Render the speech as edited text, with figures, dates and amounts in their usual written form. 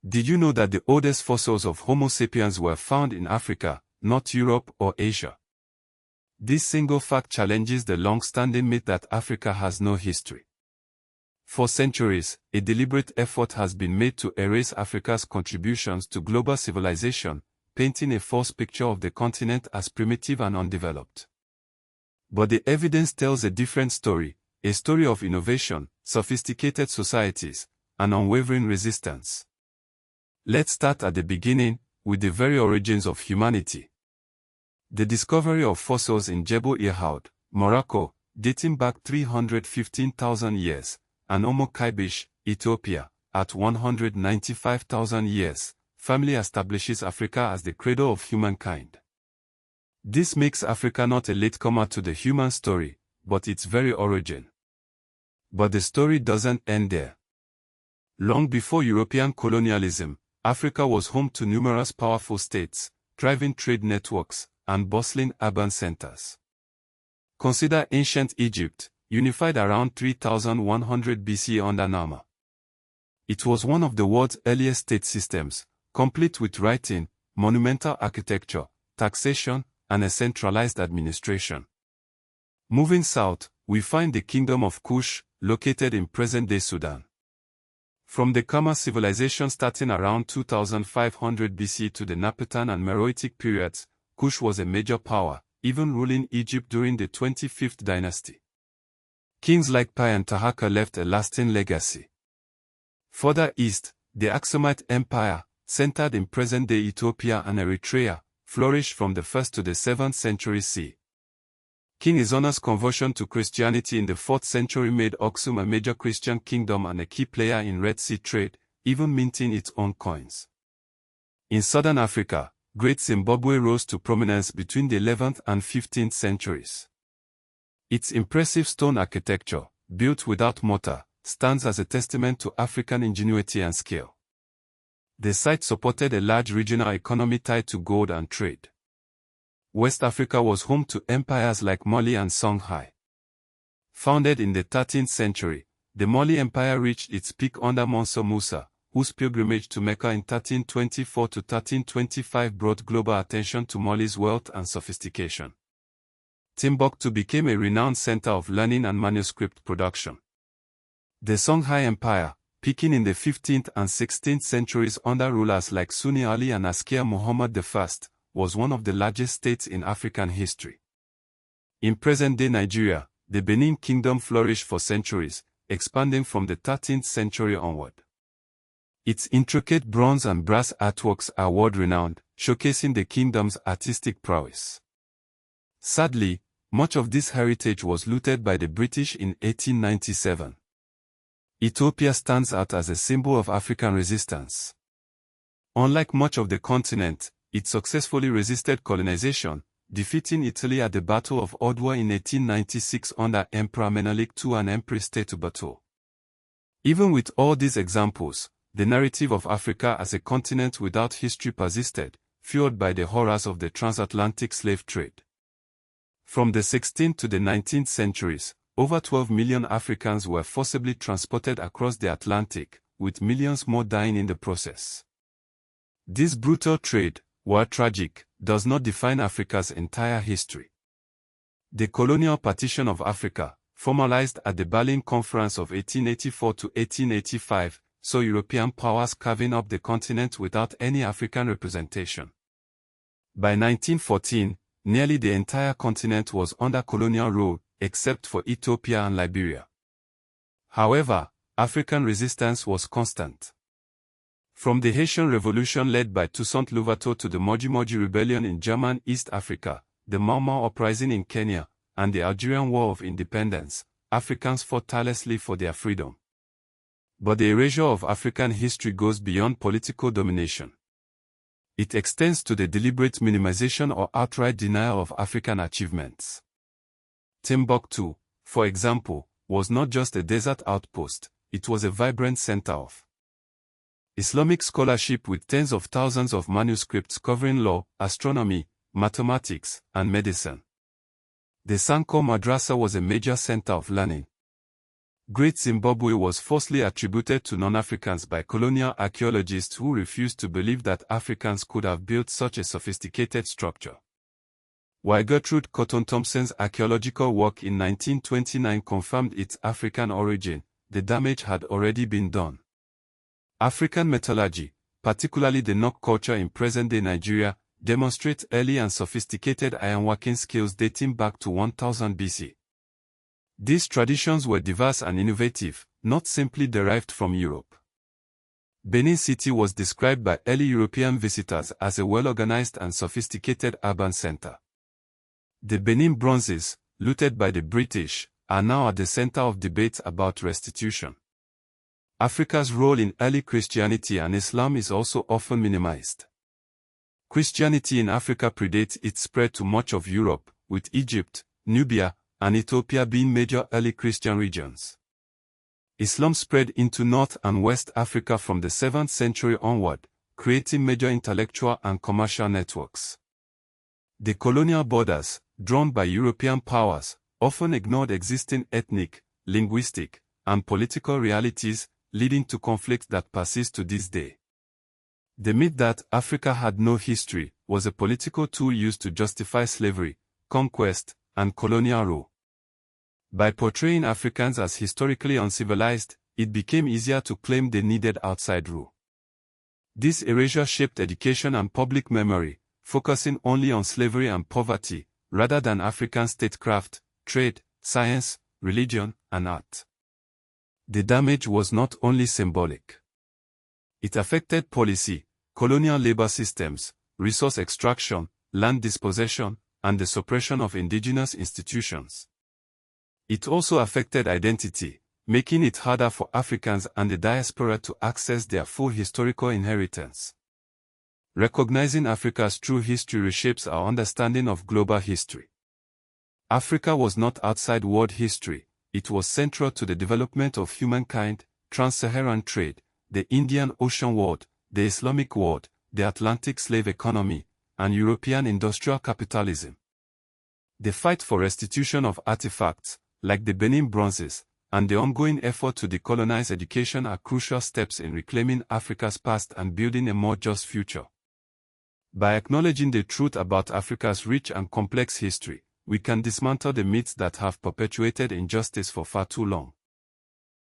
Did you know that the oldest fossils of Homo sapiens were found in Africa, not Europe or Asia? This single fact challenges the long-standing myth that Africa has no history. For centuries, a deliberate effort has been made to erase Africa's contributions to global civilization, painting a false picture of the continent as primitive and undeveloped. But the evidence tells a different story, a story of innovation, sophisticated societies, and unwavering resistance. Let's start at the beginning, with the very origins of humanity. The discovery of fossils in Jebel Irhoud, Morocco, dating back 315,000 years, and Omo Kaibish, Ethiopia, at 195,000 years, firmly establishes Africa as the cradle of humankind. This makes Africa not a latecomer to the human story, but its very origin. But the story doesn't end there. Long before European colonialism, Africa was home to numerous powerful states, thriving trade networks, and bustling urban centers. Consider ancient Egypt, unified around 3100 BC under Nama. It was one of the world's earliest state systems, complete with writing, monumental architecture, taxation, and a centralized administration. Moving south, we find the Kingdom of Kush, located in present-day Sudan. From the Khmer civilization starting around 2500 BC to the Napatan and Meroitic periods, Kush was a major power, even ruling Egypt during the 25th dynasty. Kings like Pi and Tahaka left a lasting legacy. Further east, the Aksumite Empire, centered in present-day Ethiopia and Eritrea, flourished from the 1st to the 7th century CE. King Izona's conversion to Christianity in the 4th century made Aksum a major Christian kingdom and a key player in Red Sea trade, even minting its own coins. In southern Africa, Great Zimbabwe rose to prominence between the 11th and 15th centuries. Its impressive stone architecture, built without mortar, stands as a testament to African ingenuity and skill. The site supported a large regional economy tied to gold and trade. West Africa was home to empires like Mali and Songhai. Founded in the 13th century, the Mali Empire reached its peak under Mansour Musa, whose pilgrimage to Mecca in 1324 to 1325 brought global attention to Mali's wealth and sophistication. Timbuktu became a renowned center of learning and manuscript production. The Songhai Empire, peaking in the 15th and 16th centuries under rulers like Sunni Ali and Askia Muhammad I, was one of the largest states in African history. In present-day Nigeria, the Benin Kingdom flourished for centuries, expanding from the 13th century onward. Its intricate bronze and brass artworks are world-renowned, showcasing the kingdom's artistic prowess. Sadly, much of this heritage was looted by the British in 1897. Ethiopia stands out as a symbol of African resistance. Unlike much of the continent, it successfully resisted colonization, defeating Italy at the Battle of Odwa in 1896 under Emperor Menelik II and Empress Tetubato. Even with all these examples, the narrative of Africa as a continent without history persisted, fueled by the horrors of the transatlantic slave trade. From the 16th to the 19th centuries, over 12 million Africans were forcibly transported across the Atlantic, with millions more dying in the process. This brutal trade, while tragic, does not define Africa's entire history. The colonial partition of Africa, formalized at the Berlin Conference of 1884 to 1885, saw European powers carving up the continent without any African representation. By 1914, nearly the entire continent was under colonial rule, except for Ethiopia and Liberia. However, African resistance was constant. From the Haitian Revolution led by Toussaint Louverture to the Moji Rebellion in German East Africa, the Mau Mau Uprising in Kenya, and the Algerian War of Independence, Africans fought tirelessly for their freedom. But the erasure of African history goes beyond political domination. It extends to the deliberate minimization or outright denial of African achievements. Timbuktu, for example, was not just a desert outpost, it was a vibrant center of Islamic scholarship with tens of thousands of manuscripts covering law, astronomy, mathematics, and medicine. The Sankore Madrasa was a major center of learning. Great Zimbabwe was falsely attributed to non-Africans by colonial archaeologists who refused to believe that Africans could have built such a sophisticated structure. While Gertrude Cotton Thompson's archaeological work in 1929 confirmed its African origin, the damage had already been done. African metallurgy, particularly the Nok culture in present-day Nigeria, demonstrates early and sophisticated ironworking skills dating back to 1000 BC. These traditions were diverse and innovative, not simply derived from Europe. Benin City was described by early European visitors as a well-organized and sophisticated urban center. The Benin bronzes, looted by the British, are now at the center of debates about restitution. Africa's role in early Christianity and Islam is also often minimized. Christianity in Africa predates its spread to much of Europe, with Egypt, Nubia, and Ethiopia being major early Christian regions. Islam spread into North and West Africa from the 7th century onward, creating major intellectual and commercial networks. The colonial borders, drawn by European powers, often ignored existing ethnic, linguistic, and political realities, leading to conflicts that persist to this day. The myth that Africa had no history was a political tool used to justify slavery, conquest, and colonial rule. By portraying Africans as historically uncivilized, it became easier to claim they needed outside rule. This erasure shaped education and public memory, focusing only on slavery and poverty, rather than African statecraft, trade, science, religion, and art. The damage was not only symbolic. It affected policy, colonial labor systems, resource extraction, land dispossession, and the suppression of indigenous institutions. It also affected identity, making it harder for Africans and the diaspora to access their full historical inheritance. Recognizing Africa's true history reshapes our understanding of global history. Africa was not outside world history, it was central to the development of humankind, trans-Saharan trade, the Indian Ocean world, the Islamic world, the Atlantic slave economy, and European industrial capitalism. The fight for restitution of artifacts, like the Benin bronzes, and the ongoing effort to decolonize education are crucial steps in reclaiming Africa's past and building a more just future. By acknowledging the truth about Africa's rich and complex history, we can dismantle the myths that have perpetuated injustice for far too long.